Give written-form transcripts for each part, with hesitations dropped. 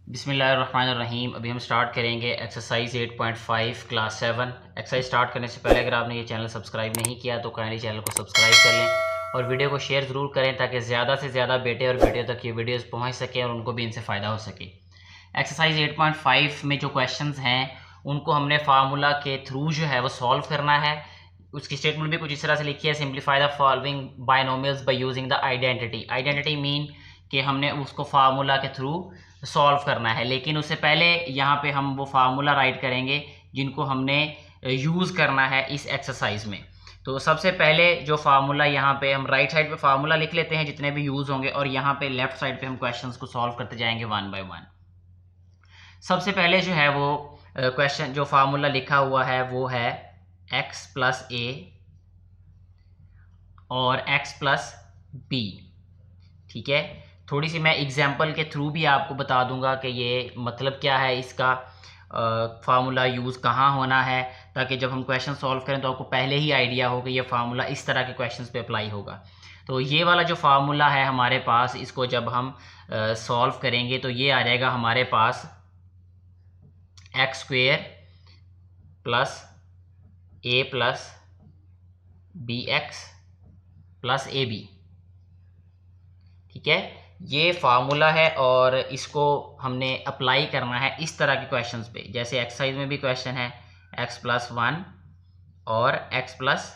बिस्मिल्लाहिर्रहमानिर्रहीम। अभी हम स्टार्ट करेंगे एक्सरसाइज 8.5 क्लास 7। एक्सरसाइज स्टार्ट करने से पहले अगर आपने ये चैनल सब्सक्राइब नहीं किया तो काइंडली चैनल को सब्सक्राइब कर लें और वीडियो को शेयर ज़रूर करें ताकि ज़्यादा से ज़्यादा बेटे और बेटियों तक ये वीडियोस पहुंच सकें और उनको भी इनसे फ़ायदा हो सके। एक्सरसाइज 8.5 में जो क्वेश्चंस हैं उनको हमने फार्मूला के थ्रू जो है वो सॉल्व करना है। उसकी स्टेटमेंट भी कुछ इस तरह से लिखी है, simplify the following binomials by using the identity. Identity mean कि हमने उसको फार्मूला के थ्रू सॉल्व करना है, लेकिन उससे पहले यहाँ पे हम वो फार्मूला राइट करेंगे जिनको हमने यूज़ करना है इस एक्सरसाइज में। तो सबसे पहले जो फार्मूला यहाँ पे हम राइट साइड पे फार्मूला लिख लेते हैं जितने भी यूज़ होंगे, और यहाँ पे लेफ्ट साइड पे हम क्वेश्चंस को सॉल्व करते जाएंगे वन बाय वन। सबसे पहले जो है वो क्वेश्चन जो फार्मूला लिखा हुआ है वो है x प्लस ए और x प्लस बी। ठीक है, थोड़ी सी मैं एग्जाम्पल के थ्रू भी आपको बता दूंगा कि ये मतलब क्या है, इसका फार्मूला यूज़ कहाँ होना है, ताकि जब हम क्वेश्चन सॉल्व करें तो आपको पहले ही आइडिया हो कि ये फार्मूला इस तरह के क्वेश्चंस पे अप्लाई होगा। तो ये वाला जो फार्मूला है हमारे पास, इसको जब हम सॉल्व करेंगे तो ये आ जाएगा हमारे पास X square plus A plus B x plus A B. ठीक है, ये फार्मूला है और इसको हमने अप्लाई करना है इस तरह के क्वेश्चंस पे। जैसे एक्सरसाइज में भी क्वेश्चन है x प्लस 1 और x प्लस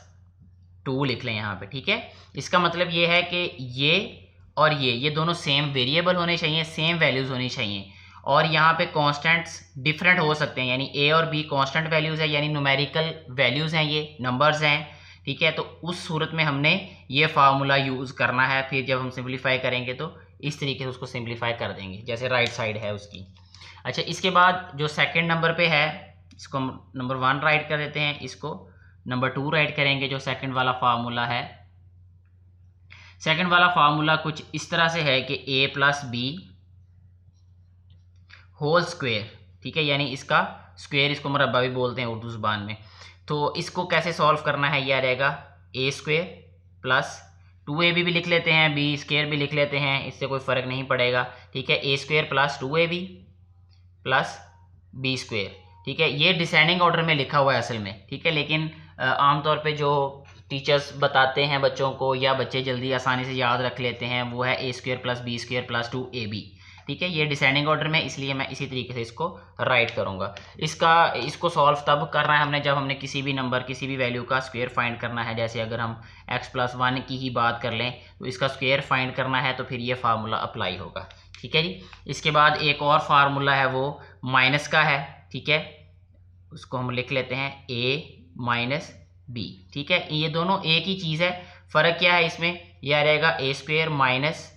2 लिख लें यहाँ पे। ठीक है, इसका मतलब ये है कि ये और ये दोनों सेम वेरिएबल होने चाहिए, सेम वैल्यूज़ होनी चाहिए, और यहाँ पे कॉन्स्टेंट्स डिफरेंट हो सकते हैं, यानी a और b कॉन्स्टेंट वैल्यूज़ है, यानी न्यूमेरिकल वैल्यूज़ हैं, ये नंबर्स हैं। ठीक है, तो उस सूरत में हमने ये फार्मूला यूज़ करना है। फिर जब हम सिंप्लीफाई करेंगे तो इस तरीके से उसको सिंप्लीफाई कर देंगे जैसे राइट साइड है उसकी। अच्छा, इसके बाद जो सेकंड नंबर पे है इसको हम नंबर 1 राइट कर देते हैं, इसको नंबर 2 राइट करेंगे। जो सेकंड वाला फार्मूला है, सेकंड वाला फार्मूला कुछ इस तरह से है कि a plus b whole square. ठीक है, यानी इसका स्क्वेयर, इसको मुरब्बा भी बोलते हैं उर्दू ज़ुबान में। तो इसको कैसे सॉल्व करना है, यह रहेगा ए स्क्वेयर प्लस 2ab भी लिख लेते हैं, बी स्क्वेयर भी लिख लेते हैं, इससे कोई फ़र्क नहीं पड़ेगा। ठीक है, A square plus 2ab plus B square. ठीक है, ये डिसेंडिंग ऑर्डर में लिखा हुआ है असल में। ठीक है, लेकिन आमतौर पे जो टीचर्स बताते हैं बच्चों को, या बच्चे जल्दी आसानी से याद रख लेते हैं, वो है A square plus B square plus 2ab। ठीक है, ये डिसेंडिंग ऑर्डर में, इसलिए मैं इसी तरीके से इसको राइट करूँगा। इसको सॉल्व तब करना है हमने जब हमने किसी भी नंबर, किसी भी वैल्यू का स्क्वायर फाइंड करना है। जैसे अगर हम x प्लस 1 की ही बात कर लें तो इसका स्क्वायर फाइंड करना है, तो फिर ये फार्मूला अप्लाई होगा। ठीक है जी, इसके बाद एक और फार्मूला है वो माइनस का है। ठीक है, उसको हम लिख लेते हैं a माइनस बी। ठीक है, ये दोनों एक ही चीज़ है, फ़र्क क्या है इसमें, यह रहेगा A square minus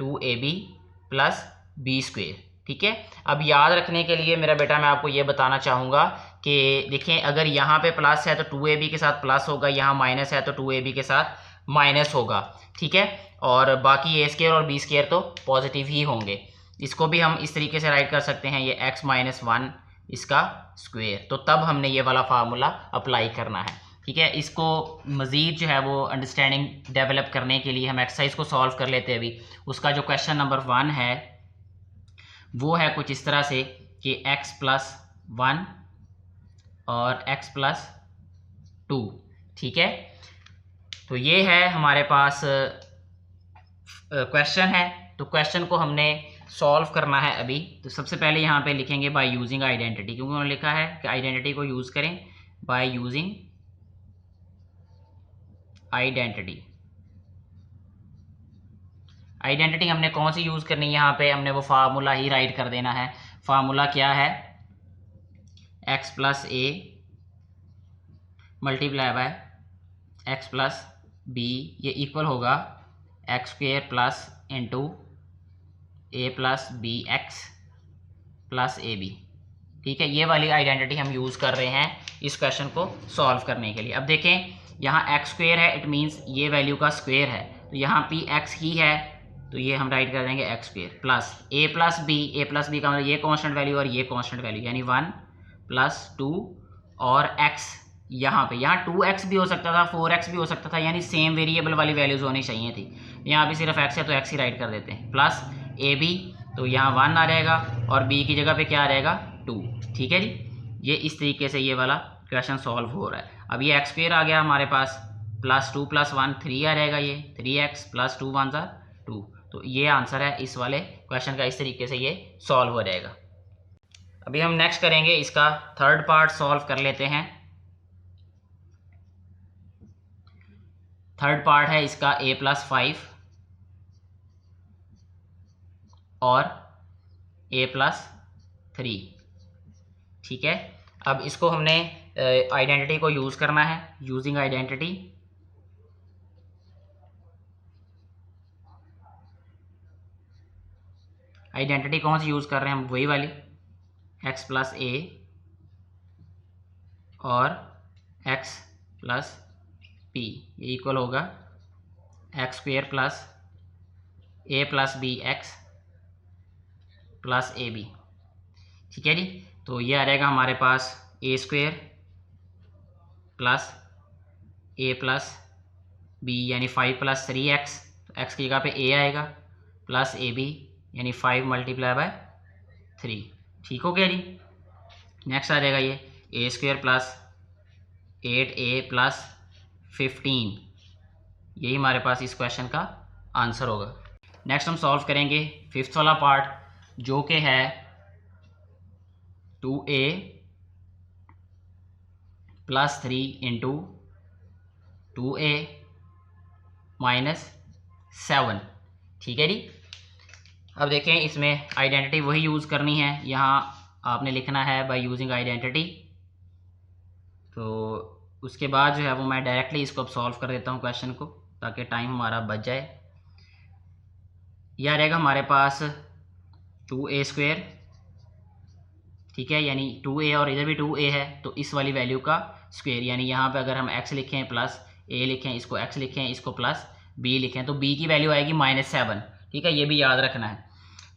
2ab plus B square. ठीक है, अब याद रखने के लिए मेरा बेटा मैं आपको ये बताना चाहूँगा कि देखें, अगर यहाँ पे प्लस है तो 2ab के साथ प्लस होगा, यहाँ माइनस है तो 2ab के साथ माइनस होगा। ठीक है, और बाकी ए स्क्वेयर और बी स्क्वेयर तो पॉजिटिव ही होंगे। इसको भी हम इस तरीके से राइट कर सकते हैं, ये x माइनस 1 इसका स्क्वेयर। तो तब हमने ये वाला फार्मूला अप्लाई करना है। ठीक है, इसको मज़ीद जो है वो अंडरस्टैंडिंग डेवलप करने के लिए हम एक्सरसाइज को सॉल्व कर लेते हैं। अभी उसका जो क्वेश्चन नंबर 1 है वो है कुछ इस तरह से कि x प्लस 1 और x प्लस 2। ठीक है, तो ये है हमारे पास क्वेश्चन है। तो क्वेश्चन को हमने सॉल्व करना है अभी। तो सबसे पहले यहाँ पे लिखेंगे बाय यूजिंग आइडेंटिटी, क्योंकि उन्होंने लिखा है कि आइडेंटिटी को यूज़ करें, बाय यूजिंग आइडेंटिटी। आइडेंटिटी हमने कौन सी यूज़ करनी है, यहाँ पे हमने वो फार्मूला ही राइट कर देना है। फार्मूला क्या है, x plus a multiply by x plus b, ये इक्वल होगा x square plus into a plus B x plus A B. ठीक है, ये वाली आइडेंटिटी हम यूज़ कर रहे हैं इस क्वेश्चन को सॉल्व करने के लिए। अब देखें, यहाँ एक्स स्क्वेयर है, इट मीन्स ये वैल्यू का स्क्वेयर है, तो यहाँ पी एक्स ही है, तो ये हम राइट कर देंगे x square plus A plus B का मतलब ये कांस्टेंट वैल्यू और ये कांस्टेंट वैल्यू, यानी 1 प्लस 2 और x। यहाँ पे 2x भी हो सकता था, 4x भी हो सकता था, यानी सेम वेरिएबल वाली वैल्यूज़ होनी चाहिए थी। यहाँ पे सिर्फ x है तो x ही राइट कर देते हैं, प्लस ए बी तो यहाँ 1 आ जाएगा और b की जगह पे क्या आ जाएगा 2। ठीक है जी, ये इस तरीके से ये वाला क्वेश्चन सॉल्व हो रहा है। अब ये x² आ गया हमारे पास, +2 + 1 3 आ जाएगा, ये 3x + 2 1 2। तो ये आंसर है इस वाले क्वेश्चन का। इस तरीके से ये सॉल्व हो जाएगा। अभी हम नेक्स्ट करेंगे, इसका थर्ड पार्ट सॉल्व कर लेते हैं। थर्ड पार्ट है इसका a + 5 और a + 3। ठीक है, अब इसको हमने आइडेंटिटी को यूज़ करना है, यूजिंग आइडेंटिटी। आइडेंटिटी कौन सी यूज़ कर रहे हैं हम, वही वाली x + a और x + b, ये इक्वल होगा x² + a + bx + ab। ठीक है जी, तो ये आ जाएगा हमारे पास a² + a + b यानी 5 + 3x, तो x की जगह पे a आएगा, + ab यानी 5 × 3। ठीक हो गया जी। नेक्स्ट आ जाएगा ये a² + 8a + 15, यही हमारे पास इस क्वेश्चन का आंसर होगा। नेक्स्ट हम सॉल्व करेंगे फिफ्थ वाला पार्ट, जो कि है 2a + 3 × 2a - 7। ठीक है जी, अब देखें इसमें आइडेंटिटी वही यूज़ करनी है, यहाँ आपने लिखना है बाय यूजिंग आइडेंटिटी। तो उसके बाद जो है वो मैं डायरेक्टली इसको अब सॉल्व कर देता हूँ क्वेश्चन को, ताकि टाइम हमारा बच जाए। यह रहेगा हमारे पास 2a², ठीक है, यानी 2a और इधर भी 2a है, तो इस वाली वैल्यू का स्क्वायर, यानी यहाँ पे अगर हम x लिखें + a लिखें, इसको x लिखें, इसको + b लिखें, तो b की वैल्यू आएगी -7। ठीक है, ये भी याद रखना है।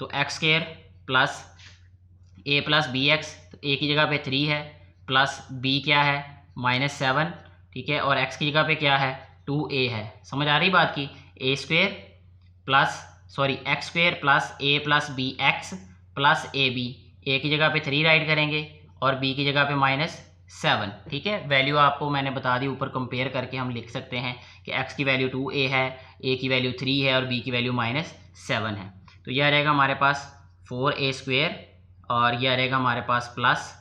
तो x² + a + bx, तो a की जगह पे 3 है, प्लस b क्या है -7। ठीक है, और x की जगह पे क्या है 2a है। समझ आ रही बात की, x² + a + bx + ab, a की जगह पे 3 राइट करेंगे और b की जगह पे -7। ठीक है, वैल्यू आपको मैंने बता दी, ऊपर कंपेयर करके हम लिख सकते हैं कि x की वैल्यू 2a है, a की वैल्यू 3 है और b की वैल्यू -7 है। तो यह रहेगा हमारे पास 4a² और यह रहेगा हमारे पास प्लस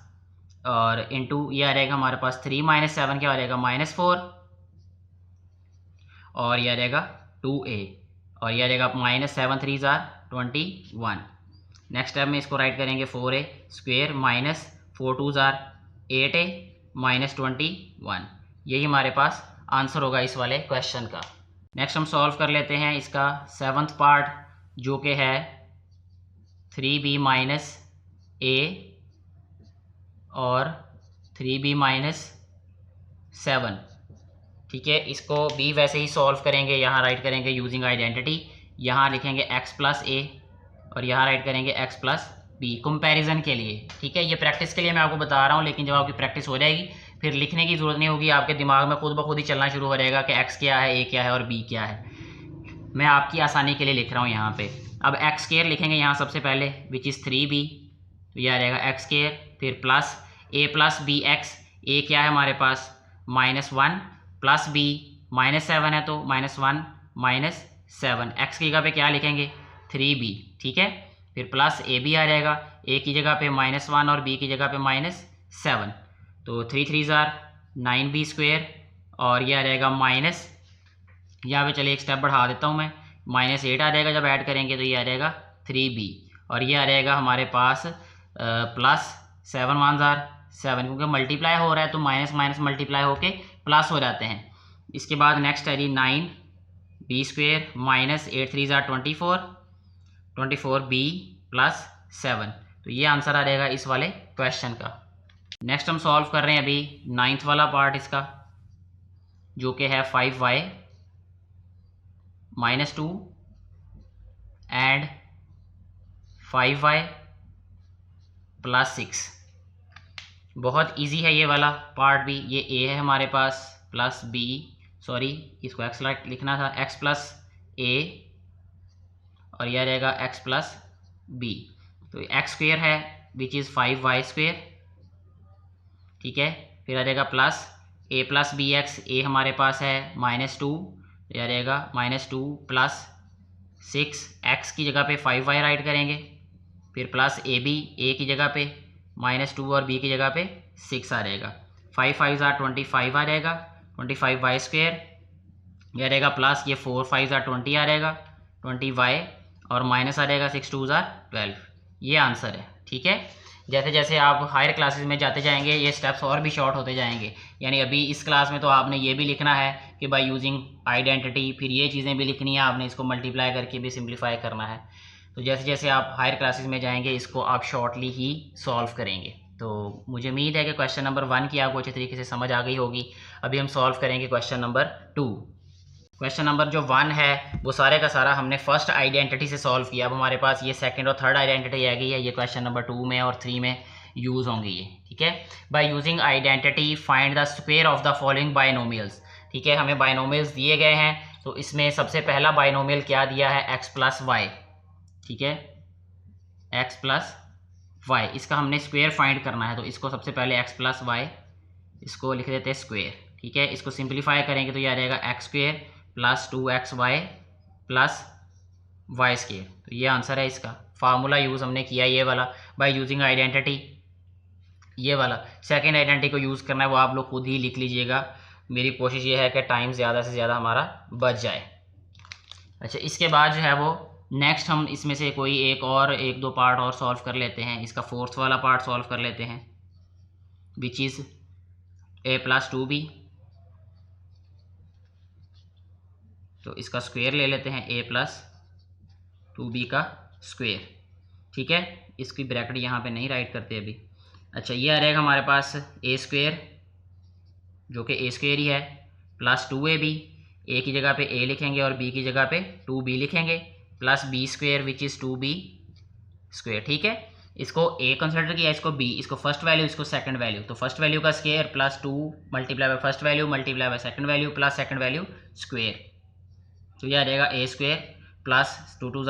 और इंटू यह रहेगा हमारे पास 3 - 7 क्या हो जाएगा -4 और यह रहेगा 2a और यह रहेगा -7 3 21। नेक्स्ट स्टेप में इसको राइट करेंगे 4a² -4 2 8a -21। यही हमारे पास आंसर होगा इस वाले क्वेश्चन का। नेक्स्ट हम सॉल्व कर लेते हैं इसका सेवन्थ पार्ट, जो कि है 3b - a और 3b - 7। ठीक है, इसको b वैसे ही सॉल्व करेंगे, यहाँ राइट करेंगे यूजिंग आइडेंटिटी, यहाँ लिखेंगे x + a और यहाँ राइट करेंगे x + b कंपैरिजन के लिए। ठीक है, ये प्रैक्टिस के लिए मैं आपको बता रहा हूँ, लेकिन जब आपकी प्रैक्टिस हो जाएगी फिर लिखने की ज़रूरत नहीं होगी, आपके दिमाग में खुद ब खुद ही चलना शुरू हो जाएगा कि x क्या है, a क्या है और b क्या है। मैं आपकी आसानी के लिए लिख रहा हूँ यहाँ पे। अब x² लिखेंगे यहाँ सबसे पहले, विच इज़ 3b, तो यह रहेगा x², फिर प्लस a + bx, a क्या है हमारे पास -1 प्लस b -7 है, तो -1 - 7, x की जगह पे क्या लिखेंगे 3b। ठीक है, फिर प्लस ab आ जाएगा, a की जगह पे -1 और b की जगह पे -7, तो 3 3 9b² और यह रहेगा माइनस, यहाँ पे चलिए एक स्टेप बढ़ा देता हूँ मैं, -8 आ जाएगा जब ऐड करेंगे, तो ये आ जाएगा 3b और ये आ रहेगा हमारे पास प्लस 7 1 7, क्योंकि मल्टीप्लाई हो रहा है तो माइनस माइनस मल्टीप्लाई होके प्लस हो जाते हैं। इसके बाद नेक्स्ट है जी 9b² -8 3 24b + 7, तो ये आंसर आ जाएगा इस वाले क्वेश्चन का। नेक्स्ट हम सॉल्व कर रहे हैं अभी 9th वाला पार्ट इसका, जो कि है 5y -2 एंड 5y + 6। बहुत इजी है ये वाला पार्ट भी। ये a है हमारे पास प्लस b, सॉरी इसको x लिखना था, x + a और यह रहेगा x + बी। तो एक्स स्क्वेयर है विच इज़ 5y स्क्वेयर, ठीक है। फिर आ जाएगा plus A plus B x, ए हमारे पास है -2, आ जाएगा -2 प्लस 6x की जगह पे 5y राइट करेंगे, फिर प्लस ए बी, ए की जगह पे -2 और बी की जगह पे 6 आ जाएगा। 5 5 25 आ जाएगा, 25y स्क्वेयर, यह रहेगा प्लस ये 4 5 20 आ जाएगा 20y, और माइनस आ जाएगा 6 2 12। ये आंसर है, ठीक है। जैसे जैसे आप हायर क्लासेस में जाते जाएंगे ये स्टेप्स और भी शॉर्ट होते जाएंगे। यानी अभी इस क्लास में तो आपने ये भी लिखना है कि बाय यूजिंग आइडेंटिटी, फिर ये चीज़ें भी लिखनी है आपने, इसको मल्टीप्लाई करके भी सिंप्लीफाई करना है। तो जैसे जैसे आप हायर क्लासेस में जाएंगे इसको आप शॉर्टली ही सॉल्व करेंगे। तो मुझे उम्मीद है कि क्वेश्चन नंबर 1 की आपको अच्छे तरीके से समझ आ गई होगी। अभी हम सॉल्व करेंगे क्वेश्चन नंबर 2। क्वेश्चन नंबर जो 1 है वो सारे का सारा हमने फर्स्ट आइडेंटिटी से सॉल्व किया। अब हमारे पास ये सेकंड और थर्ड आइडेंटिटी आ गई है, ये क्वेश्चन नंबर 2 में और 3 में यूज़ होंगी ये, ठीक है। By using identity find the square of the following binomials, ठीक है। हमें बायनोमियल्स दिए गए हैं, तो इसमें सबसे पहला बायनोमियल क्या दिया है, x प्लस वाई, ठीक है, x प्लस वाई, इसका हमने स्क्वायर फाइंड करना है। तो इसको सबसे पहले x प्लस वाई इसको लिख देते हैं स्क्वायर, ठीक है। इसको सिंप्लीफाई करेंगे तो यह आ जाएगा x square plus 2xy plus y square. तो ये आंसर है इसका। फार्मूला यूज़ हमने किया ये वाला, बाय यूजिंग आइडेंटिटी, ये वाला। सेकेंड आइडेंटिटी को यूज़ करना है वो आप लोग खुद ही लिख लीजिएगा। मेरी कोशिश ये है कि टाइम ज़्यादा से ज़्यादा हमारा बच जाए। अच्छा, इसके बाद जो है वो नेक्स्ट हम इसमें से कोई एक दो पार्ट और सॉल्व कर लेते हैं। इसका फोर्थ वाला पार्ट सॉल्व कर लेते हैं, which is a plus 2b। तो इसका स्क्वायर ले लेते हैं, a प्लस 2b का स्क्वायर, ठीक है। इसकी ब्रैकेट यहाँ पे नहीं राइट करते अभी। अच्छा, ये आ रहेगा हमारे पास a स्क्वायर, जो कि a स्क्वायर ही है, प्लस 2ab, a की जगह पे a लिखेंगे और b की जगह पे 2b लिखेंगे, plus b square which is 2b square, ठीक है। इसको a कंसिडर किया, इसको b, इसको फर्स्ट वैल्यू, इसको सेकंड वैल्यू। तो फर्स्ट वैल्यू का square plus 2 multiply by first value multiply by second value plus second value square. तो यह आ जाएगा a square plus 2 2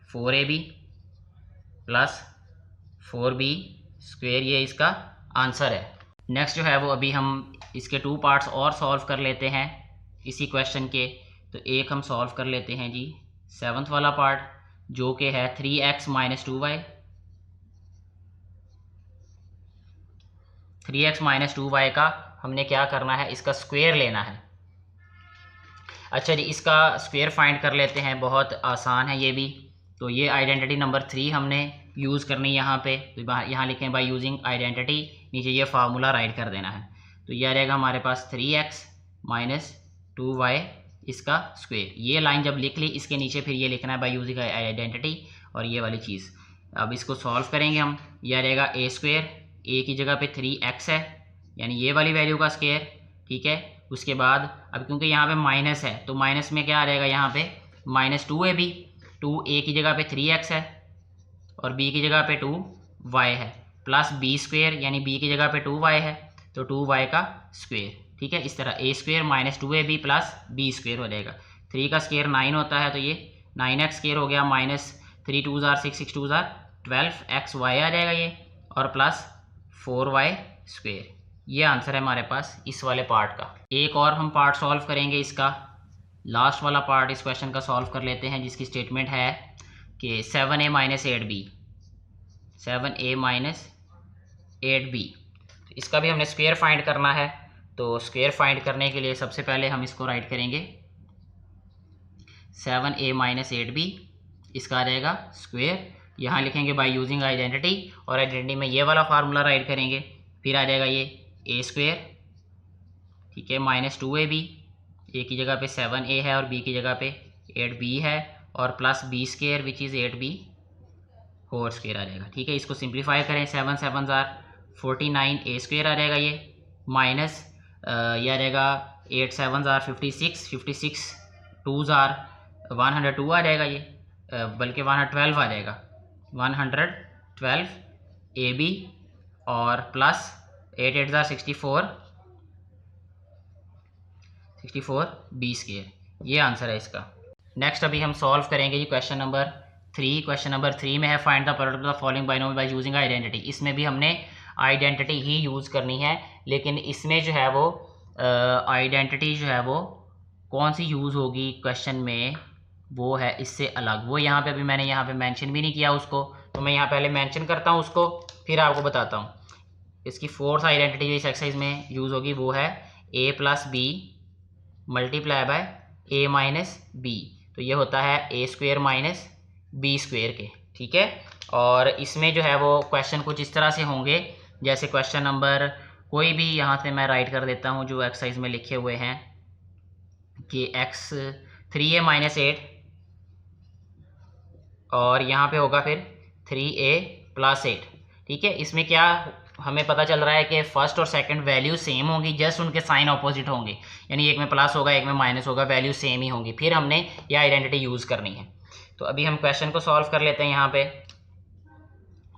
4ab plus 4b square, ये इसका आंसर है। नेक्स्ट जो है वो अभी हम इसके 2 पार्ट्स और सॉल्व कर लेते हैं इसी क्वेश्चन के। तो एक हम सॉल्व कर लेते हैं जी 7th वाला पार्ट, जो कि है 3x minus 2y। 3x minus 2y का हमने क्या करना है, इसका स्क्वायर लेना है। अच्छा जी, इसका स्क्वायर फाइंड कर लेते हैं, बहुत आसान है ये भी। तो ये आइडेंटिटी नंबर 3 हमने यूज़ करनी है यहाँ पे। तो यहाँ लिखें बाय यूजिंग आइडेंटिटी, नीचे ये फार्मूला राइट कर देना है। तो यह रहेगा हमारे पास 3x माइनस 2y इसका स्क्वायर। ये लाइन जब लिख ली, इसके नीचे फिर ये लिखना है बाय यूजिंग आइडेंटिटी और ये वाली चीज़। अब इसको सॉल्व करेंगे हम। यह रहेगा a स्क्वायर, a की जगह पे 3x है, यानी ये वाली वैल्यू का स्क्वायर, ठीक है। उसके बाद अब क्योंकि यहाँ पे माइनस है तो माइनस में क्या आ जाएगा, यहाँ पे -2ab, 2a की जगह पे 3x है और b की जगह पे 2y है, प्लस b स्क्वायर यानी b की जगह पे 2y है तो 2y का स्क्वायर, ठीक है। इस तरह a square minus 2ab plus b square हो जाएगा। 3 का स्क्वायर 9 होता है तो ये 9x स्क्वायर हो गया, माइनस 3 2 6 6 2 12xy आ जाएगा ये, और प्लस 4y स्क्वायर। ये आंसर है हमारे पास इस वाले पार्ट का। एक और हम पार्ट सॉल्व करेंगे, इसका लास्ट वाला पार्ट इस क्वेश्चन का सॉल्व कर लेते हैं, जिसकी स्टेटमेंट है कि 7a minus 8b, 7a minus 8b। इसका भी हमने स्क्वायर फाइंड करना है। तो स्क्वायर फाइंड करने के लिए सबसे पहले हम इसको राइट करेंगे 7a माइनस 8b, इसका आ जाएगा स्क्वायर। यहाँ लिखेंगे बाय यूजिंग आइडेंटिटी और आइडेंटिटी में ये वाला फार्मूला राइट करेंगे, फिर आ जाएगा ये a स्क्वायर, ठीक है, माइनस 2ab, a की जगह पे 7a है और b की जगह पे 8b है, और plus b square which is 8b whole square आ जाएगा, ठीक है। इसको सिंप्लीफाई करें, 7 7 49 a स्क्वायर आ जाएगा ये, माइनस यह आ जाएगा 8 7 56, 56 2 102 आ जाएगा ये, बल्कि 112 आ जाएगा, 112 ab और प्लस 8 8 64 b स्क्वायर। ये आंसर है इसका। नेक्स्ट अभी हम सॉल्व करेंगे जी क्वेश्चन नंबर क्वेश्चन नंबर 3 में है find the product of the following binomial bye using identity. इसमें भी हमने आइडेंटिटी ही यूज़ करनी है, लेकिन इसमें जो है वो आइडेंटिटी जो है वो कौन सी यूज़ होगी क्वेश्चन में, वो है इससे अलग। वो यहाँ पे अभी मैंने यहाँ पे मेंशन भी नहीं किया उसको, तो मैं यहाँ पहले मेंशन करता हूँ उसको, फिर आपको बताता हूँ। इसकी फोर्थ आइडेंटिटी जो इस एक्सरसाइज में यूज़ होगी वो है a plus b multiply by a minus b. तो ये होता है a square minus b square के, ठीक है। और इसमें जो है वो क्वेश्चन कुछ इस तरह से होंगे, जैसे क्वेश्चन नंबर कोई भी यहाँ से मैं राइट कर देता हूँ जो एक्सरसाइज में लिखे हुए हैं कि x 3a माइनस 8 और यहाँ पे होगा फिर 3a प्लस 8, ठीक है। इसमें क्या हमें पता चल रहा है कि फर्स्ट और सेकंड वैल्यू सेम होंगी, जस्ट उनके साइन ऑपोजिट होंगे, यानी एक में प्लस होगा एक में माइनस होगा, वैल्यू सेम ही होंगी। फिर हमने यह आइडेंटिटी यूज़ करनी है। तो अभी हम क्वेश्चन को सॉल्व कर लेते हैं। यहाँ पे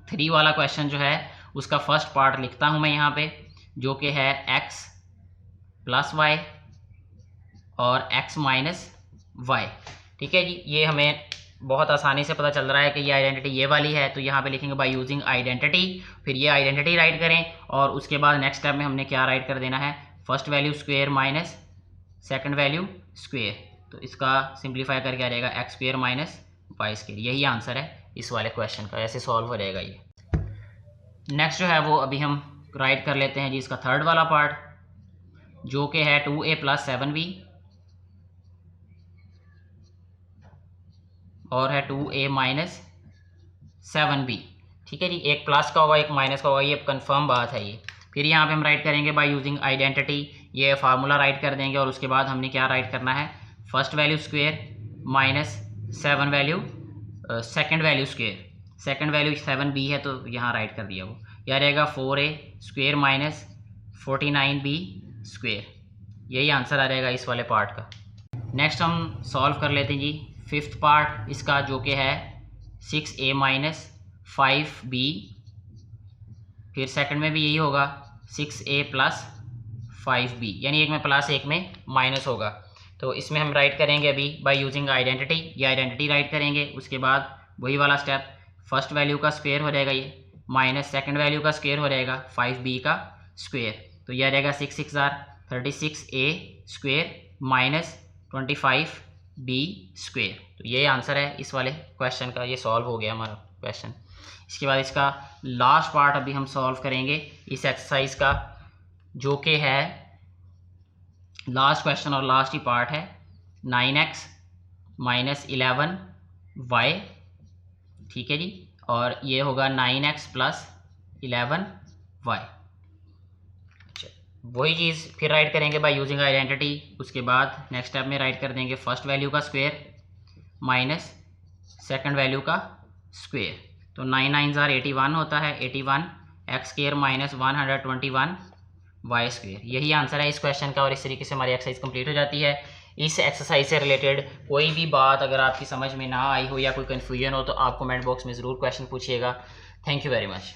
3 वाला क्वेश्चन जो है उसका फर्स्ट पार्ट लिखता हूँ मैं यहाँ पे, जो कि है x प्लस वाई और x माइनस वाई, ठीक है जी। ये हमें बहुत आसानी से पता चल रहा है कि ये आइडेंटिटी ये वाली है, तो यहाँ पे लिखेंगे बाय यूजिंग आइडेंटिटी, फिर ये आइडेंटिटी राइट करें और उसके बाद नेक्स्ट स्टेप में हमने क्या राइट कर देना है, first value square minus second value square. तो इसका सिंप्लीफाई करके आ जाएगा x square minus y square. यही आंसर है इस वाले क्वेश्चन का, ऐसे सॉल्व हो जाएगा ये। नेक्स्ट जो है वो अभी हम राइट कर लेते हैं जी इसका थर्ड वाला पार्ट, जो कि है 2a प्लस 7b और है 2a माइनस 7b, ठीक है जी। एक प्लस का होगा एक माइनस का होगा, ये कंफर्म बात है ये। फिर यहाँ पे हम राइट करेंगे बाय यूजिंग आइडेंटिटी, ये फार्मूला राइट कर देंगे और उसके बाद हमने क्या राइट करना है, first value square minus 7 value second value square. Second value 7b है तो यहाँ राइट कर दिया वो, यह रहेगा 4a square minus 49b square. यही आंसर आ जाएगा इस वाले पार्ट का। नेक्स्ट हम सॉल्व कर लेते हैं जी फिफ्थ पार्ट इसका, जो कि है 6a माइनस 5b। फिर सेकंड में भी यही होगा 6a प्लस 5b, यानी एक में प्लस एक में माइनस होगा। तो इसमें हम राइट करेंगे अभी बाय यूजिंग आइडेंटिटी, ये आइडेंटिटी राइट करेंगे। उसके बाद वही वाला स्टेप, फर्स्ट वैल्यू का स्क्वेयर हो जाएगा ये, माइनस सेकंड वैल्यू का स्क्वेयर हो जाएगा 5b का स्क्वेयर। तो यह रहेगा 6 6 36a square minus 25b square. तो ये आंसर है इस वाले क्वेश्चन का, ये सॉल्व हो गया हमारा क्वेश्चन। इसके बाद इसका लास्ट पार्ट अभी हम सॉल्व करेंगे इस एक्सरसाइज का, जो कि है लास्ट क्वेश्चन और लास्ट ही पार्ट है, 9x माइनस 11y, ठीक है जी। और ये होगा 9x प्लस 11y। वही चीज़ फिर राइट करेंगे बाय यूजिंग आइडेंटिटी। उसके बाद नेक्स्ट स्टेप में राइट कर देंगे फर्स्ट वैल्यू का स्क्वायर माइनस सेकंड वैल्यू का स्क्वायर। तो 9 9 ज़ार 81 होता है, 81 x square minus 121 y square. यही आंसर है इस क्वेश्चन का। और इस तरीके से हमारी एक्सरसाइज कंप्लीट हो जाती है। इस एक्सरसाइज से रिलेटेड कोई भी बात अगर आपकी समझ में ना आई हो या कोई कन्फ्यूजन हो तो आप कमेंट बॉक्स में ज़रूर क्वेश्चन पूछिएगा। Thank you very much.